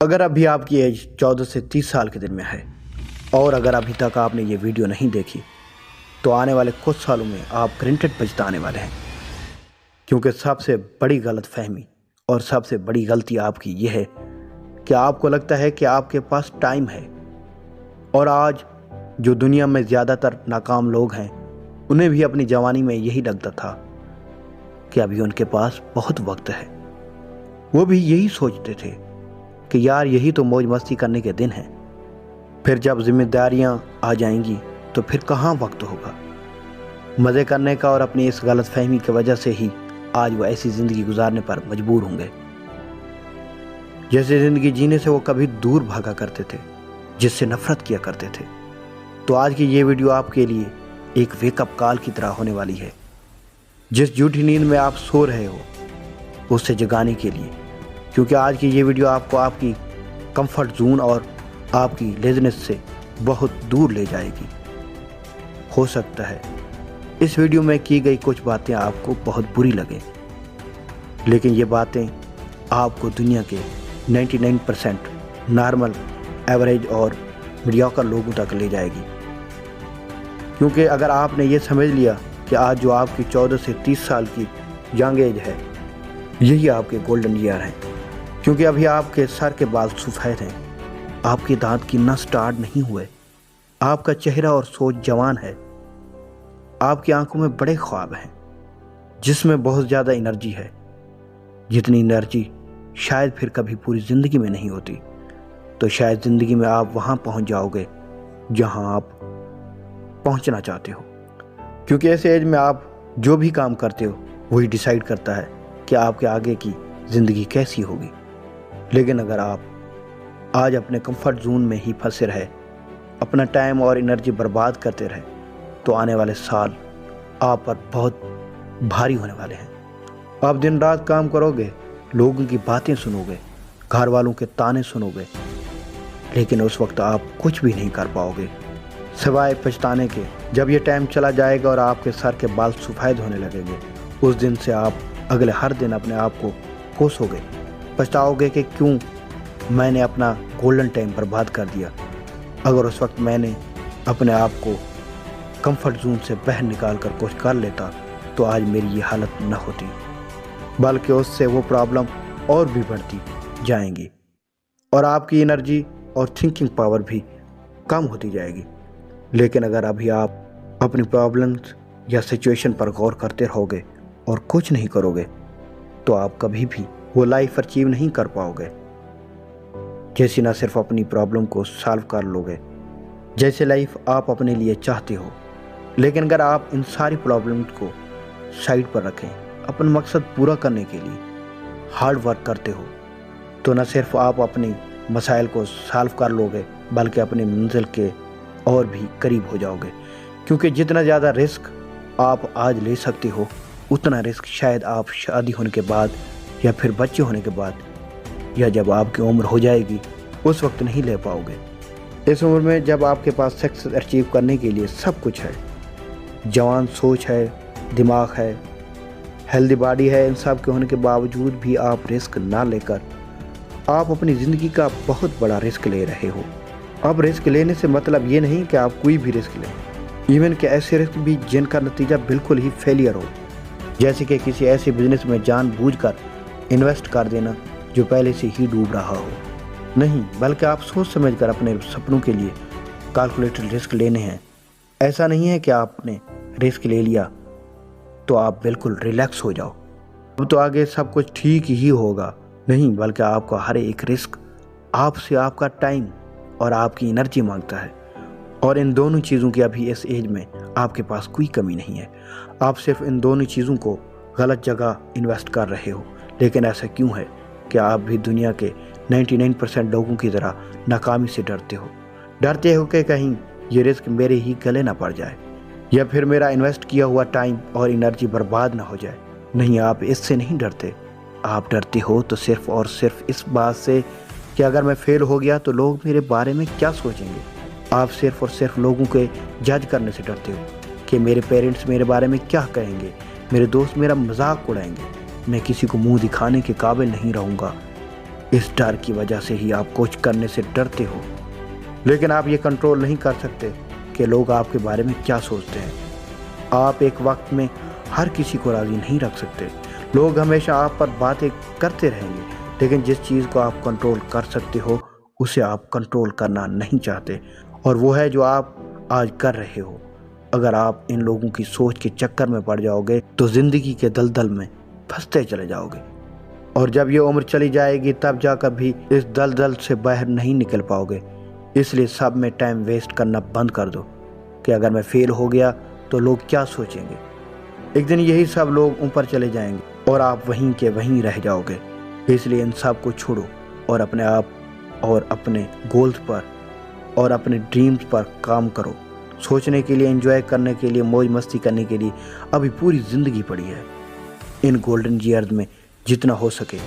اگر ابھی آپ کی ایج 14 سے 30 سال کے درمیان ہے اور اگر ابھی تک آپ نے یہ ویڈیو نہیں دیکھی تو آنے والے کچھ سالوں میں آپ گرینٹڈ پچھتانے والے ہیں، کیونکہ سب سے بڑی غلط فہمی اور سب سے بڑی غلطی آپ کی یہ ہے کہ آپ کو لگتا ہے کہ آپ کے پاس ٹائم ہے، اور آج جو دنیا میں زیادہ تر ناکام لوگ ہیں انہیں بھی اپنی جوانی میں یہی لگتا تھا کہ ابھی ان کے پاس بہت وقت ہے۔ وہ بھی یہی سوچتے تھے کہ یار یہی تو موج مستی کرنے کے دن ہیں، پھر جب ذمہ داریاں آ جائیں گی تو پھر کہاں وقت ہوگا مزے کرنے کا، اور اپنی اس غلط فہمی کی وجہ سے ہی آج وہ ایسی زندگی گزارنے پر مجبور ہوں گے جیسے زندگی جینے سے وہ کبھی دور بھاگا کرتے تھے، جس سے نفرت کیا کرتے تھے۔ تو آج کی یہ ویڈیو آپ کے لیے ایک ویک اپ کال کی طرح ہونے والی ہے، جس جھوٹی نیند میں آپ سو رہے ہو اس سے جگانے کے لیے، کیونکہ آج کی یہ ویڈیو آپ کو آپ کی کمفرٹ زون اور آپ کی لیزنس سے بہت دور لے جائے گی۔ ہو سکتا ہے اس ویڈیو میں کی گئی کچھ باتیں آپ کو بہت بری لگیں، لیکن یہ باتیں آپ کو دنیا کے 99% نارمل، ایوریج اور میڈیوکر لوگوں تک لے جائے گی، کیونکہ اگر آپ نے یہ سمجھ لیا کہ آج جو آپ کی 14 سے 30 سال کی ینگ ایج ہے یہی آپ کے گولڈن ایئر ہیں، کیونکہ ابھی آپ کے سر کے بال سفید ہیں، آپ کے دانت گرنا سٹارٹ نہیں ہوئے، آپ کا چہرہ اور سوچ جوان ہے، آپ کی آنکھوں میں بڑے خواب ہیں، جس میں بہت زیادہ انرجی ہے، جتنی انرجی شاید پھر کبھی پوری زندگی میں نہیں ہوتی۔ تو شاید زندگی میں آپ وہاں پہنچ جاؤ گے جہاں آپ پہنچنا چاہتے ہو، کیونکہ ایسے ایج میں آپ جو بھی کام کرتے ہو وہی ڈیسائیڈ کرتا ہے کہ آپ کے آگے کی زندگی کیسی ہوگی۔ لیکن اگر آپ آج اپنے کمفرٹ زون میں ہی پھنسے رہے، اپنا ٹائم اور انرجی برباد کرتے رہے، تو آنے والے سال آپ پر بہت بھاری ہونے والے ہیں۔ آپ دن رات کام کرو گے، لوگوں کی باتیں سنو گے، گھر والوں کے تانے سنو گے، لیکن اس وقت آپ کچھ بھی نہیں کر پاؤ گے سوائے پچھتانے کے۔ جب یہ ٹائم چلا جائے گا اور آپ کے سر کے بال سفید ہونے لگیں گے، اس دن سے آپ اگلے ہر دن اپنے آپ کو کوسو گے، پچھتاؤ گے کہ کیوں میں نے اپنا گولڈن ٹائم برباد کر دیا۔ اگر اس وقت میں نے اپنے آپ کو کمفرٹ زون سے باہر نکال کر کچھ کر لیتا تو آج میری یہ حالت نہ ہوتی، بلکہ اس سے وہ پرابلم اور بھی بڑھتی جائیں گی اور آپ کی انرجی اور تھنکنگ پاور بھی کم ہوتی جائے گی۔ لیکن اگر ابھی آپ اپنی پرابلمز یا سچویشن پر غور کرتے رہو گے اور کچھ نہیں کرو گے تو آپ کبھی بھی وہ لائف اچیو نہیں کر پاؤ گے، جیسی نہ صرف اپنی پرابلم کو سالو کر لو گے، جیسے لائف آپ اپنے لیے چاہتے ہو۔ لیکن اگر آپ ان ساری پرابلمز کو سائڈ پر رکھیں، اپنا مقصد پورا کرنے کے لیے ہارڈ ورک کرتے ہو، تو نہ صرف آپ اپنی مسائل کو سالو کر لو گے بلکہ اپنی منزل کے اور بھی قریب ہو جاؤ گے، کیونکہ جتنا زیادہ رسک آپ آج لے سکتے ہو اتنا رسک شاید آپ شادی ہونے کے بعد یا پھر بچے ہونے کے بعد یا جب آپ کی عمر ہو جائے گی اس وقت نہیں لے پاؤ گے۔ اس عمر میں جب آپ کے پاس سکسیس اچیو کرنے کے لیے سب کچھ ہے، جوان سوچ ہے، دماغ ہے، ہیلدی باڈی ہے، ان سب کے ہونے کے باوجود بھی آپ رسک نہ لے کر آپ اپنی زندگی کا بہت بڑا رسک لے رہے ہو۔ اب رسک لینے سے مطلب یہ نہیں کہ آپ کوئی بھی رسک لیں، ایون کہ ایسے رسک بھی جن کا نتیجہ بالکل ہی فیلئر ہو، جیسے کہ کسی ایسے بزنس میں جان بوجھ کر انویسٹ کر دینا جو پہلے سے ہی ڈوب رہا ہو۔ نہیں، بلکہ آپ سوچ سمجھ کر اپنے سپنوں کے لیے کیلکولیٹڈ رسک لینے ہیں۔ ایسا نہیں ہے کہ آپ نے رسک لے لیا تو آپ بالکل ریلیکس ہو جاؤ، اب تو آگے سب کچھ ٹھیک ہی ہوگا۔ نہیں، بلکہ آپ کا ہر ایک رسک آپ سے آپ کا ٹائم اور آپ کی انرجی مانگتا ہے، اور ان دونوں چیزوں کی ابھی اس ایج میں آپ کے پاس کوئی کمی نہیں ہے۔ آپ صرف ان دونوں چیزوں کو غلط جگہ انویسٹ کر رہے ہو۔ لیکن ایسا کیوں ہے کہ آپ بھی دنیا کے 99% لوگوں کی طرح ناکامی سے ڈرتے ہو کہ کہیں یہ رسک میرے ہی گلے نہ پڑ جائے یا پھر میرا انویسٹ کیا ہوا ٹائم اور انرجی برباد نہ ہو جائے۔ نہیں، آپ اس سے نہیں ڈرتے، آپ ڈرتے ہو تو صرف اور صرف اس بات سے کہ اگر میں فیل ہو گیا تو لوگ میرے بارے میں کیا سوچیں گے۔ آپ صرف اور صرف لوگوں کے جج کرنے سے ڈرتے ہو کہ میرے پیرنٹس میرے بارے میں کیا کہیں گے، میرے دوست میرا مذاق اڑائیں گے، میں کسی کو منہ دکھانے کے قابل نہیں رہوں گا۔ اس ڈر کی وجہ سے ہی آپ کچھ کرنے سے ڈرتے ہو، لیکن آپ یہ کنٹرول نہیں کر سکتے کہ لوگ آپ کے بارے میں کیا سوچتے ہیں۔ آپ ایک وقت میں ہر کسی کو راضی نہیں رکھ سکتے۔ لوگ ہمیشہ آپ پر باتیں کرتے رہیں گے، لیکن جس چیز کو آپ کنٹرول کر سکتے ہو اسے آپ کنٹرول کرنا نہیں چاہتے، اور وہ ہے جو آپ آج کر رہے ہو۔ اگر آپ ان لوگوں کی سوچ کے چکر میں پڑ جاؤ گے تو زندگی کے دلدل میں پھنستے چلے جاؤ گے، اور جب یہ عمر چلی جائے گی تب جا کر بھی اس دلدل سے باہر نہیں نکل پاؤ گے۔ اس لیے سب میں ٹائم ویسٹ کرنا بند کر دو کہ اگر میں فیل ہو گیا تو لوگ کیا سوچیں گے۔ ایک دن یہی سب لوگ اوپر چلے جائیں گے اور آپ وہیں کے وہیں رہ جاؤ گے۔ اس لیے ان سب کو چھوڑو اور اپنے آپ اور اپنے گولز پر اور اپنے ڈریمز پر کام کرو۔ سوچنے کے لیے، انجوائے کرنے کے لیے، موج مستی کرنے کے لیے ابھی پوری زندگی پڑی ہے۔ ان گولڈن ایئرز میں جتنا ہو سکے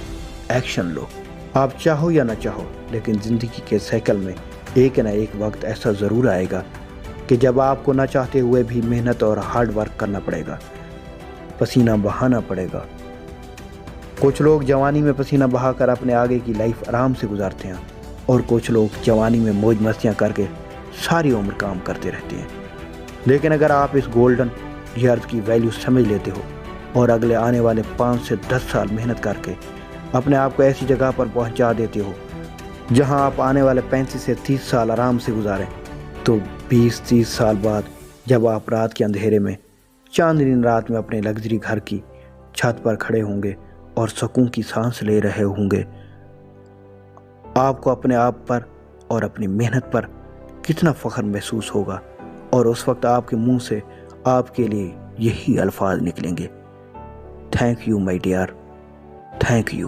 ایکشن لو۔ آپ چاہو یا نہ چاہو، لیکن زندگی کے سائیکل میں ایک نہ ایک وقت ایسا ضرور آئے گا کہ جب آپ کو نہ چاہتے ہوئے بھی محنت اور ہارڈ ورک کرنا پڑے گا، پسینہ بہانا پڑے گا۔ کچھ لوگ جوانی میں پسینہ بہا کر اپنے آگے کی لائف آرام سے گزارتے ہیں، اور کچھ لوگ جوانی میں موج مستیاں کر کے ساری عمر کام کرتے رہتے ہیں۔ لیکن اگر آپ اس گولڈن ایئرز کی ویلیو سمجھ لیتے ہو اور اگلے آنے والے 5 سے 10 سال محنت کر کے اپنے آپ کو ایسی جگہ پر پہنچا دیتے ہو جہاں آپ آنے والے 35 سے 30 سال آرام سے گزاریں، تو 20-30 سال بعد جب آپ رات کے اندھیرے میں چاندنی رات میں اپنے لگژری گھر کی چھت پر کھڑے ہوں گے اور سکون کی سانس لے رہے ہوں گے، آپ کو اپنے آپ پر اور اپنی محنت پر کتنا فخر محسوس ہوگا، اور اس وقت آپ کے منہ سے آپ کے لیے یہی الفاظ نکلیں گے: thank you my dear, thank you.